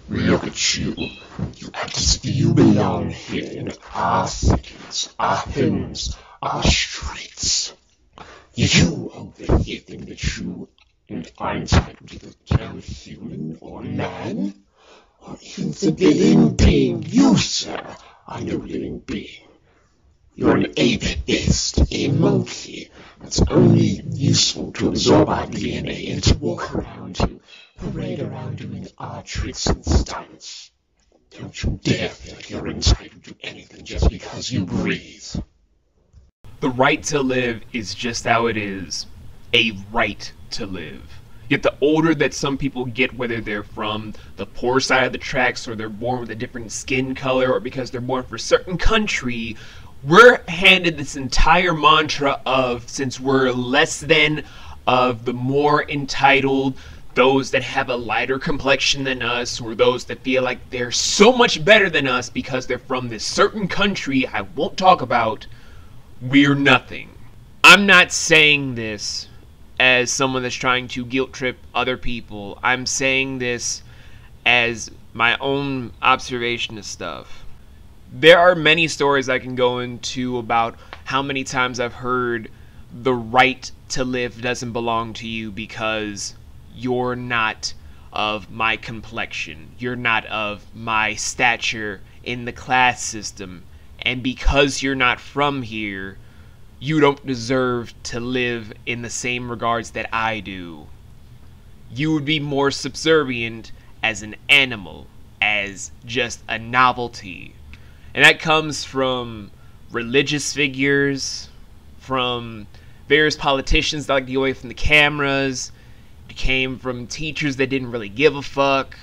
Look at you. You act as if you belong here in our cities, our homes, our streets. You over here think that you and are entitled to the term human or man, or even think a living being. You, sir, are no living being. You're an ape at best, a monkey that's only useful to absorb our DNA and to walk around, to parade around doing our tricks and stunts. Don't you dare feel like you're entitled to anything just because you breathe. The right to live is just how it is. A right to live. Yet the older that some people get, whether they're from the poor side of the tracks or they're born with a different skin color or because they're born for a certain country, we're handed this entire mantra of, since we're less than of the more entitled, those that have a lighter complexion than us, or those that feel like they're so much better than us because they're from this certain country I won't talk about, we're nothing. I'm not saying this as someone that's trying to guilt trip other people. I'm saying this as my own observation of stuff. There are many stories I can go into about how many times I've heard the right to live doesn't belong to you because you're not of my complexion, you're not of my stature in the class system, and because you're not from here, you don't deserve to live in the same regards that I do. You would be more subservient as an animal, as just a novelty. And that comes from religious figures, from various politicians that like to get away from the cameras. It came from teachers that didn't really give a fuck.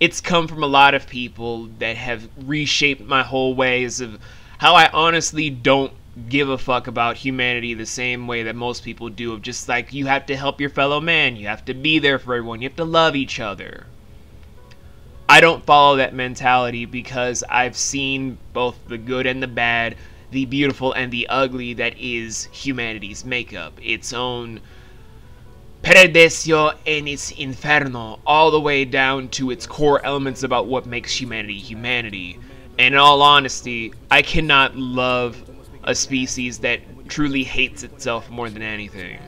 It's come from a lot of people that have reshaped my whole ways of how I honestly don't give a fuck about humanity the same way that most people do, of just like, you have to help your fellow man, you have to be there for everyone, you have to love each other. I don't follow that mentality because I've seen both the good and the bad, the beautiful and the ugly that is humanity's makeup, its own Paradisio and its Inferno, all the way down to its core elements about what makes humanity humanity. And in all honesty, I cannot love a species that truly hates itself more than anything.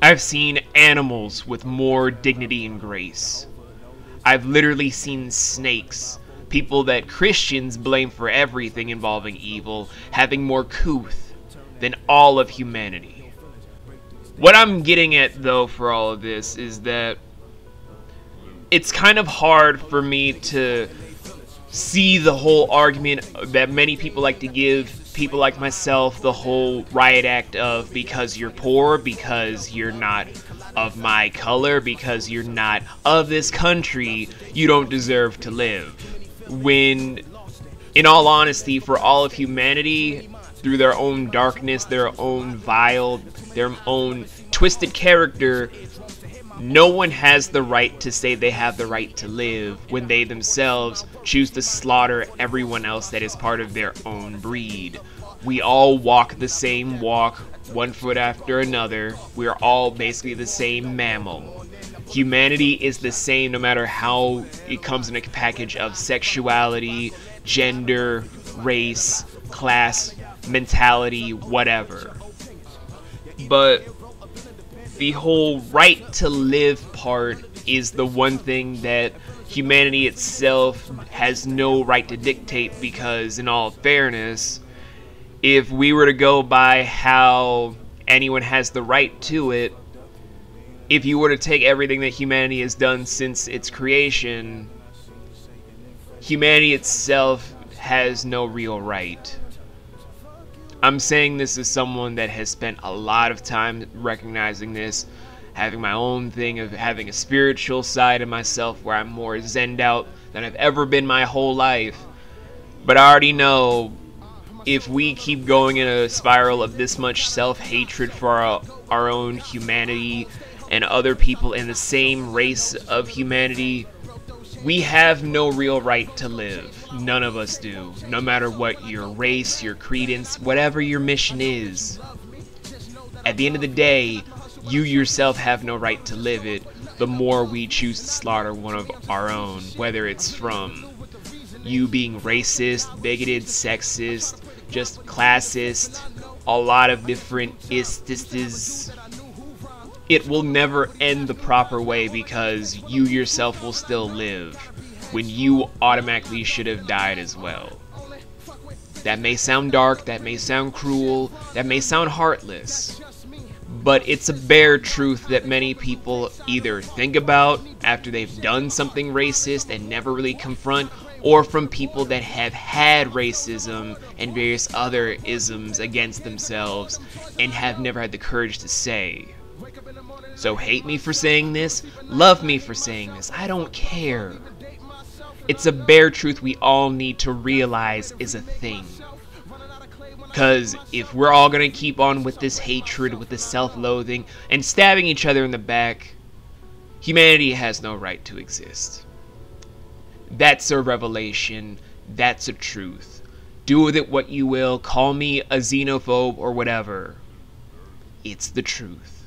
I've seen animals with more dignity and grace. I've literally seen snakes, people that Christians blame for everything involving evil, having more couth than all of humanity. What I'm getting at, though, for all of this is that it's kind of hard for me to see the whole argument that many people like to give people like myself, the whole riot act of because you're poor, because you're not of my color, because you're not of this country, you don't deserve to live. When, in all honesty, for all of humanity, through their own darkness, their own vile, their own twisted character, no one has the right to say they have the right to live when they themselves choose to slaughter everyone else that is part of their own breed. We all walk the same walk, one foot after another. We're all basically the same mammal. Humanity is the same no matter how it comes in a package of sexuality, gender, race, class, mentality, whatever. But the whole right to live part is the one thing that humanity itself has no right to dictate, because in all fairness, if we were to go by how anyone has the right to it, if you were to take everything that humanity has done since its creation, humanity itself has no real right. I'm saying this as someone that has spent a lot of time recognizing this, having my own thing of having a spiritual side of myself where I'm more zenned out than I've ever been my whole life. But I already know if we keep going in a spiral of this much self-hatred for our own humanity and other people in the same race of humanity, we have no real right to live. None of us do. No matter what your race, your credence, whatever your mission is. At the end of the day, you yourself have no right to live it. the more we choose to slaughter one of our own, whether it's from you being racist, bigoted, sexist, just classist, a lot of different istis's. It will never end the proper way because you yourself will still live when you automatically should have died as well. That may sound dark, that may sound cruel, that may sound heartless, but it's a bare truth that many people either think about after they've done something racist and never really confront, or from people that have had racism and various other isms against themselves and have never had the courage to say. So hate me for saying this, love me for saying this, I don't care. It's a bare truth we all need to realize is a thing. Because if we're all going to keep on with this hatred, with this self-loathing, and stabbing each other in the back, humanity has no right to exist. That's a revelation. That's a truth. Do with it what you will. Call me a xenophobe or whatever. It's the truth.